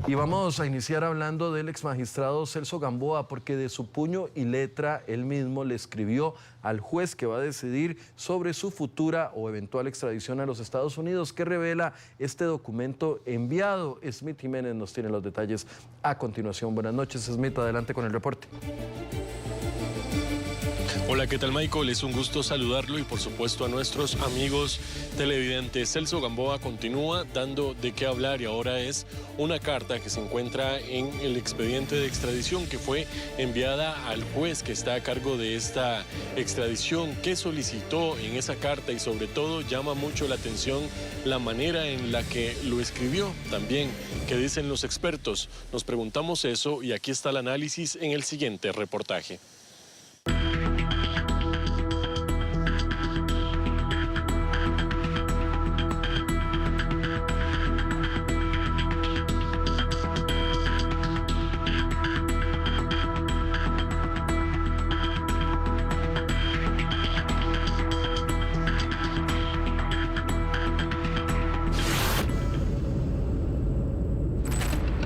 Y vamos a iniciar hablando del exmagistrado Celso Gamboa, porque de su puño y letra él mismo le escribió al juez que va a decidir sobre su futura o eventual extradición a los Estados Unidos, que revela este documento enviado. Smith Jiménez nos tiene los detalles a continuación. Buenas noches, Smith, adelante con el reporte. Hola, ¿qué tal, Michael? Es un gusto saludarlo y por supuesto a nuestros amigos televidentes. Celso Gamboa continúa dando de qué hablar y ahora es una carta que se encuentra en el expediente de extradición que fue enviada al juez que está a cargo de esta extradición. ¿Qué solicitó en esa carta? Y sobre todo llama mucho la atención la manera en la que lo escribió. También, ¿qué dicen los expertos? Nos preguntamos eso y aquí está el análisis en el siguiente reportaje.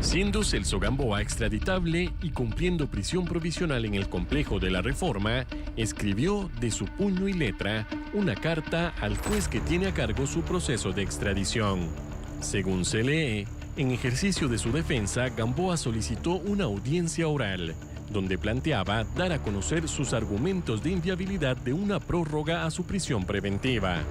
Siendo Celso Gamboa extraditable y cumpliendo prisión provisional en el complejo de la Reforma, escribió de su puño y letra una carta al juez que tiene a cargo su proceso de extradición. Según se lee, en ejercicio de su defensa, Gamboa solicitó una audiencia oral, donde planteaba dar a conocer sus argumentos de inviabilidad de una prórroga a su prisión preventiva.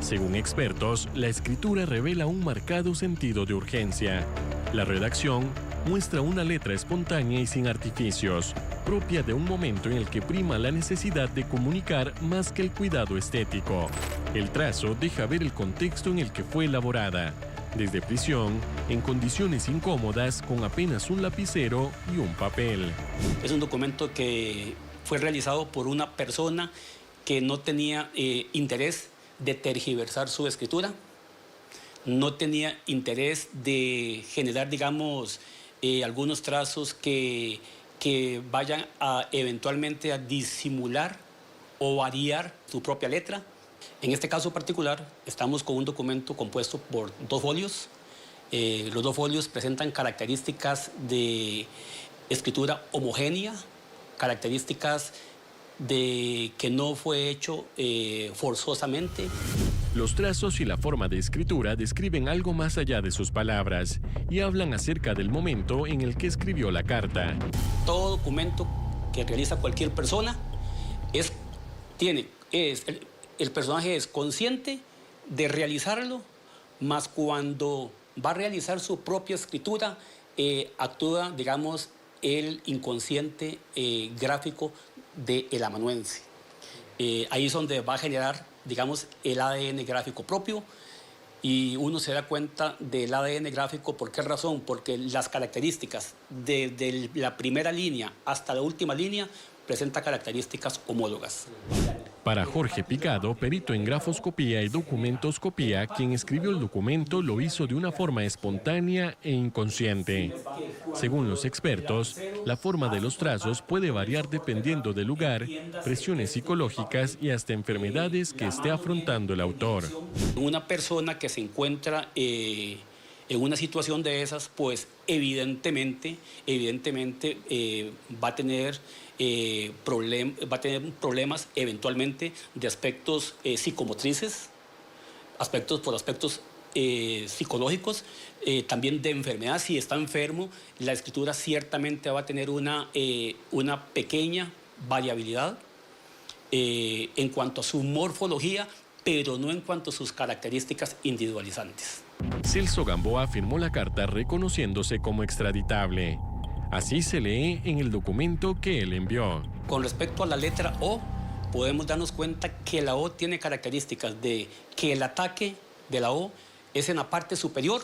Según expertos, la escritura revela un marcado sentido de urgencia. La redacción muestra una letra espontánea y sin artificios, propia de un momento en el que prima la necesidad de comunicar más que el cuidado estético. El trazo deja ver el contexto en el que fue elaborada, desde prisión, en condiciones incómodas, con apenas un lapicero y un papel. Es un documento que fue realizado por una persona que no tenía interés de tergiversar su escritura. No tenía interés de generar, digamos, algunos trazos que vayan a eventualmente a disimular o variar su propia letra. En este caso particular, estamos con un documento compuesto por 2 folios. Los 2 folios presentan características de escritura homogénea, características de que no fue hecho forzosamente. Los trazos y la forma de escritura describen algo más allá de sus palabras y hablan acerca del momento en el que escribió la carta. Todo documento que realiza cualquier persona el personaje es consciente de realizarlo, más cuando va a realizar su propia escritura, actúa, digamos, el inconsciente gráfico del amanuense. Ahí es donde va a generar, digamos, el ADN gráfico propio, y uno se da cuenta del ADN gráfico. ¿Por qué razón? Porque las características desde la primera línea hasta la última línea presenta características homólogas. Para Jorge Picado, perito en grafoscopía y documentoscopía, quien escribió el documento lo hizo de una forma espontánea e inconsciente. Según los expertos, la forma de los trazos puede variar dependiendo del lugar, presiones psicológicas y hasta enfermedades que esté afrontando el autor. Una persona que se encuentra en una situación de esas, pues evidentemente va a tener problemas eventualmente de aspectos psicomotrices, aspectos psicológicos, también de enfermedad. Si está enfermo, la escritura ciertamente va a tener una pequeña variabilidad en cuanto a su morfología, pero no en cuanto a sus características individualizantes. Celso Gamboa firmó la carta reconociéndose como extraditable. Así se lee en el documento que él envió. Con respecto a la letra O, podemos darnos cuenta que la O tiene características de que el ataque de la O es en la parte superior,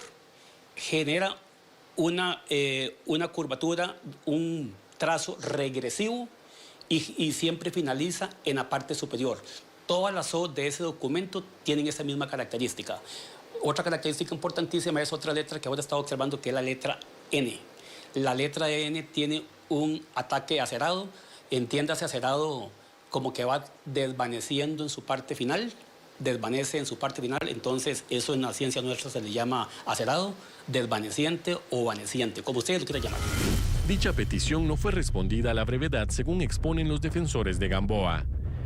genera una curvatura, un trazo regresivo y siempre finaliza en la parte superior. Todas las O de ese documento tienen esa misma característica. Otra característica importantísima es otra letra que ahora estaba observando, que es la letra N. La letra N tiene un ataque acerado, entiéndase acerado como que va desvaneciendo en su parte final. desvanece en su parte final, entonces eso en la ciencia nuestra se le llama acerado, desvaneciente o vaneciente, como ustedes lo quieran llamar. Dicha petición no fue respondida a la brevedad según exponen los defensores de Gamboa.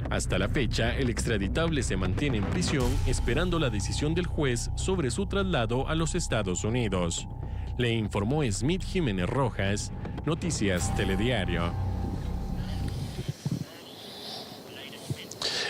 Hasta la fecha, el extraditable se mantiene en prisión esperando la decisión del juez sobre su traslado a los Estados Unidos. Le informó Smith Jiménez Rojas, Noticias Telediario.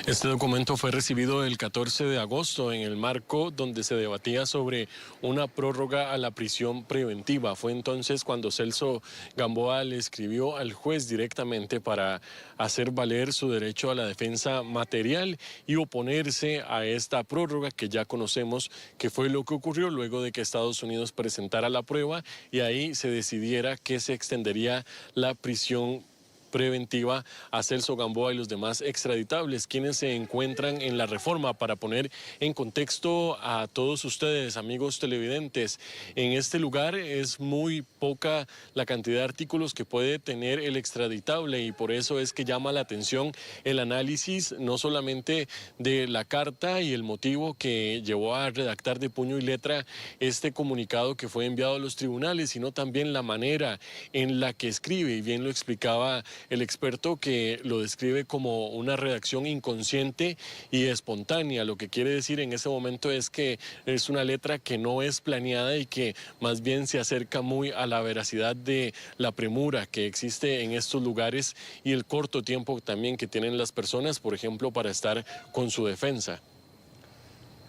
Este documento fue recibido el 14 de agosto en el marco donde se debatía sobre una prórroga a la prisión preventiva. Fue entonces cuando Celso Gamboa le escribió al juez directamente para hacer valer su derecho a la defensa material y oponerse a esta prórroga que ya conocemos que fue lo que ocurrió luego de que Estados Unidos presentara la prueba y ahí se decidiera que se extendería la prisión preventiva a Celso Gamboa y los demás extraditables, quienes se encuentran en la reforma. Para poner en contexto a todos ustedes, amigos televidentes, en este lugar es muy poca la cantidad de artículos que puede tener el extraditable y por eso es que llama la atención el análisis no solamente de la carta y el motivo que llevó a redactar de puño y letra este comunicado que fue enviado a los tribunales, sino también la manera en la que escribe, y bien lo explicaba el experto, que lo describe como una redacción inconsciente y espontánea. Lo que quiere decir en ese momento es que es una letra que no es planeada y que más bien se acerca muy a la veracidad de la premura que existe en estos lugares y el corto tiempo también que tienen las personas, por ejemplo, para estar con su defensa.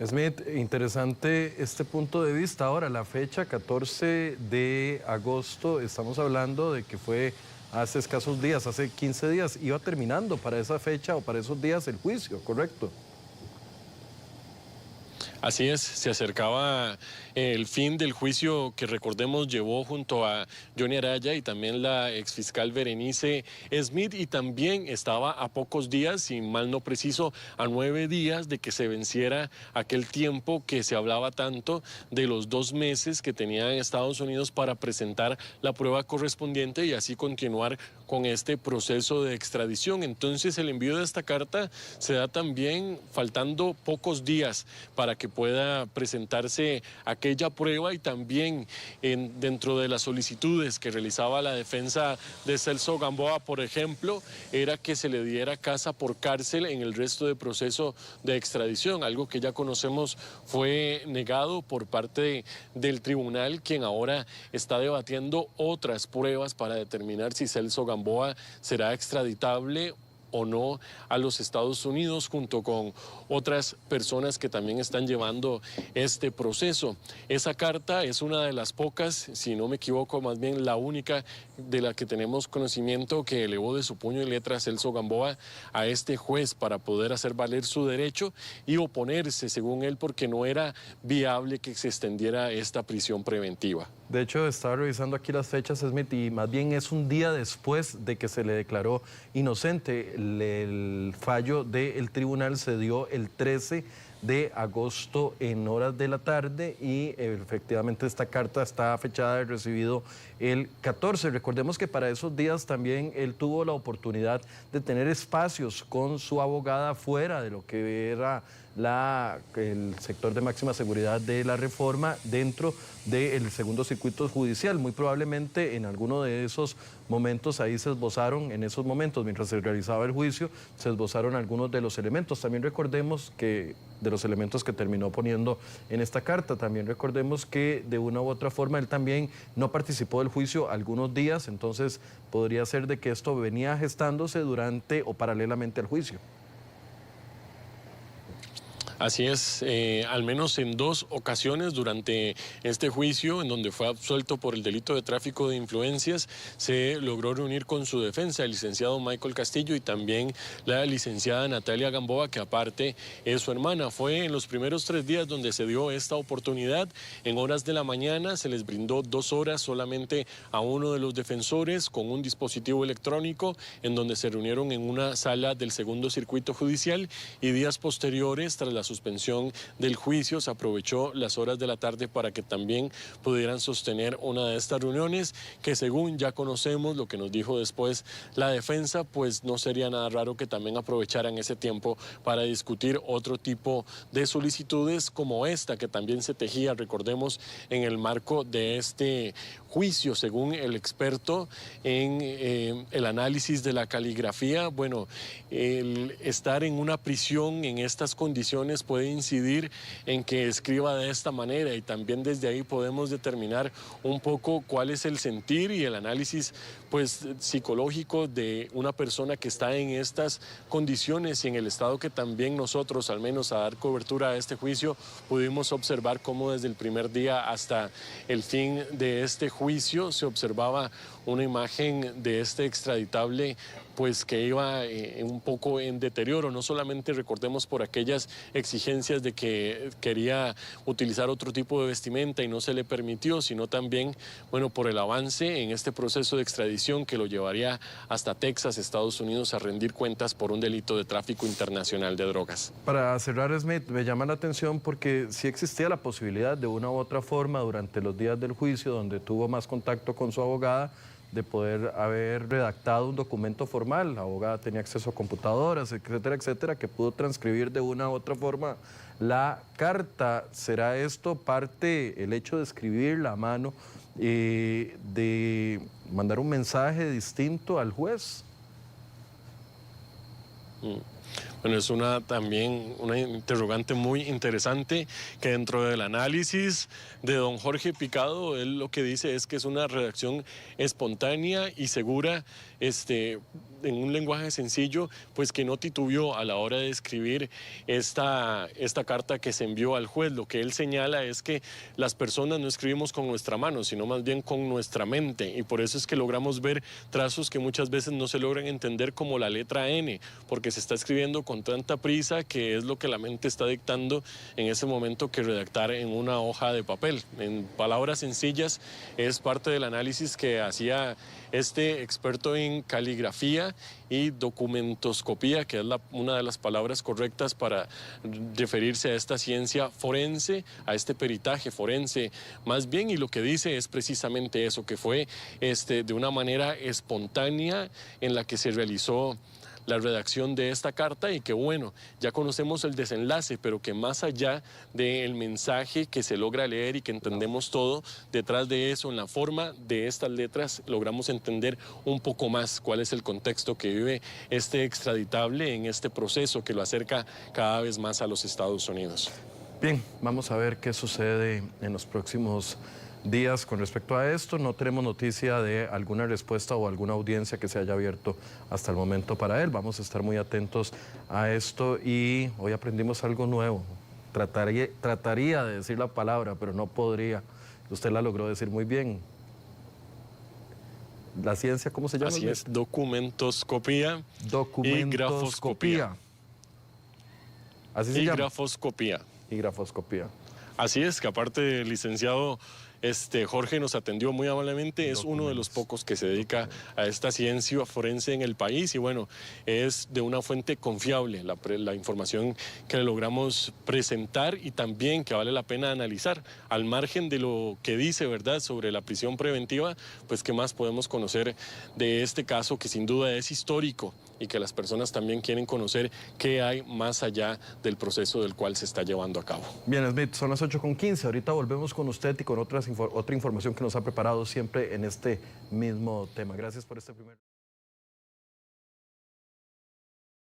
Smith, interesante este punto de vista. Ahora, la fecha 14 de agosto, estamos hablando de que fue hace escasos días, hace 15 días, iba terminando para esa fecha o para esos días el juicio, ¿correcto? Así es, se acercaba el fin del juicio que recordemos llevó junto a Johnny Araya y también la exfiscal Berenice Smith, y también estaba a pocos días, si mal no preciso, a 9 días de que se venciera aquel tiempo que se hablaba tanto de los 2 meses que tenían Estados Unidos para presentar la prueba correspondiente y así continuar con este proceso de extradición. Entonces el envío de esta carta se da también faltando pocos días para que pueda presentarse aquella prueba, y también dentro de las solicitudes que realizaba la defensa de Celso Gamboa, por ejemplo, era que se le diera casa por cárcel en el resto del proceso de extradición, algo que ya conocemos fue negado por parte del tribunal, quien ahora está debatiendo otras pruebas para determinar si Celso Gamboa será extraditable o no a los Estados Unidos, junto con otras personas que también están llevando este proceso. Esa carta es una de las pocas, si no me equivoco, más bien la única de la que tenemos conocimiento que elevó de su puño y letra Celso Gamboa a este juez para poder hacer valer su derecho y oponerse, según él, porque no era viable que se extendiera esta prisión preventiva. De hecho, estaba revisando aquí las fechas, Smith, y más bien es un día después de que se le declaró inocente. El fallo del tribunal se dio el 13 de agosto en horas de la tarde y efectivamente esta carta está fechada de recibido el 14. Recordemos que para esos días también él tuvo la oportunidad de tener espacios con su abogada fuera de lo que era el sector de máxima seguridad de la reforma dentro del segundo circuito judicial. Muy probablemente en alguno de esos momentos ahí se esbozaron, en esos momentos mientras se realizaba el juicio, se esbozaron algunos de los elementos. También recordemos que de los elementos que terminó poniendo en esta carta, también recordemos que de una u otra forma él también no participó del juicio algunos días, entonces podría ser de que esto venía gestándose durante o paralelamente al juicio. Así es, al menos en 2 ocasiones durante este juicio, en donde fue absuelto por el delito de tráfico de influencias, se logró reunir con su defensa, el licenciado Michael Castillo y también la licenciada Natalia Gamboa, que aparte es su hermana. Fue en los primeros 3 días donde se dio esta oportunidad. En horas de la mañana se les brindó 2 horas solamente a uno de los defensores con un dispositivo electrónico, en donde se reunieron en una sala del segundo circuito judicial, y días posteriores, tras las suspensión del juicio, se aprovechó las horas de la tarde para que también pudieran sostener una de estas reuniones, que según ya conocemos lo que nos dijo después la defensa, pues no sería nada raro que también aprovecharan ese tiempo para discutir otro tipo de solicitudes como esta, que también se tejía, recordemos, en el marco de este juicio. Según el experto en el análisis de la caligrafía, bueno, el estar en una prisión en estas condiciones puede incidir en que escriba de esta manera, y también desde ahí podemos determinar un poco cuál es el sentir y el análisis pues psicológico de una persona que está en estas condiciones, y en el estado que también nosotros, al menos a dar cobertura a este juicio, pudimos observar cómo desde el primer día hasta el fin de este juicio se observaba una imagen de este extraditable pues que iba un poco en deterioro, no solamente, recordemos, por aquellas exigencias de que quería utilizar otro tipo de vestimenta y no se le permitió, sino también, bueno, por el avance en este proceso de extradición que lo llevaría hasta Texas, Estados Unidos, a rendir cuentas por un delito de tráfico internacional de drogas. Para cerrar, Smith, me llama la atención porque sí existía la posibilidad de una u otra forma durante los días del juicio, donde tuvo más contacto con su abogada, de poder haber redactado un documento formal. La abogada tenía acceso a computadoras, etcétera, etcétera, que pudo transcribir de una u otra forma la carta. ¿Será esto parte, el hecho de escribirla a mano, de mandar un mensaje distinto al juez? Bueno, es también una interrogante muy interesante, que dentro del análisis de don Jorge Picado, él lo que dice es que es una redacción espontánea y segura, en un lenguaje sencillo, pues que no titubeó a la hora de escribir esta carta que se envió al juez. Lo que él señala es que las personas no escribimos con nuestra mano, sino más bien con nuestra mente, y por eso es que logramos ver trazos que muchas veces no se logran entender, como la letra N, porque se está escribiendo con tanta prisa que es lo que la mente está dictando en ese momento que redactar en una hoja de papel. En palabras sencillas, es parte del análisis que hacía este experto en caligrafía y documentoscopía, que es una de las palabras correctas para referirse a esta ciencia forense, a este peritaje forense más bien, y lo que dice es precisamente eso, que fue de una manera espontánea en la que se realizó la redacción de esta carta, y que bueno, ya conocemos el desenlace, pero que más allá del mensaje que se logra leer y que entendemos todo, detrás de eso, en la forma de estas letras, logramos entender un poco más cuál es el contexto que vive este extraditable en este proceso que lo acerca cada vez más a los Estados Unidos. Bien, vamos a ver qué sucede en los próximos días con respecto a esto. No tenemos noticia de alguna respuesta o alguna audiencia que se haya abierto hasta el momento para él. Vamos a estar muy atentos a esto, y hoy aprendimos algo nuevo. Trataría de decir la palabra, pero no podría. Usted la logró decir muy bien. ¿La ciencia cómo se llama? Así es, documentoscopía y grafoscopía. Así se llama. Grafoscopía. Y grafoscopía. Así es, que aparte del licenciado Jorge nos atendió muy amablemente, es uno de los pocos que se dedica a esta ciencia forense en el país, y bueno, es de una fuente confiable la información que le logramos presentar, y también que vale la pena analizar. Al margen de lo que dice, ¿verdad?, sobre la prisión preventiva, pues qué más podemos conocer de este caso, que sin duda es histórico, y que las personas también quieren conocer qué hay más allá del proceso del cual se está llevando a cabo. Bien, Smith, son las 8:15. Ahorita volvemos con usted y con otra información que nos ha preparado siempre en este mismo tema. Gracias por este primer...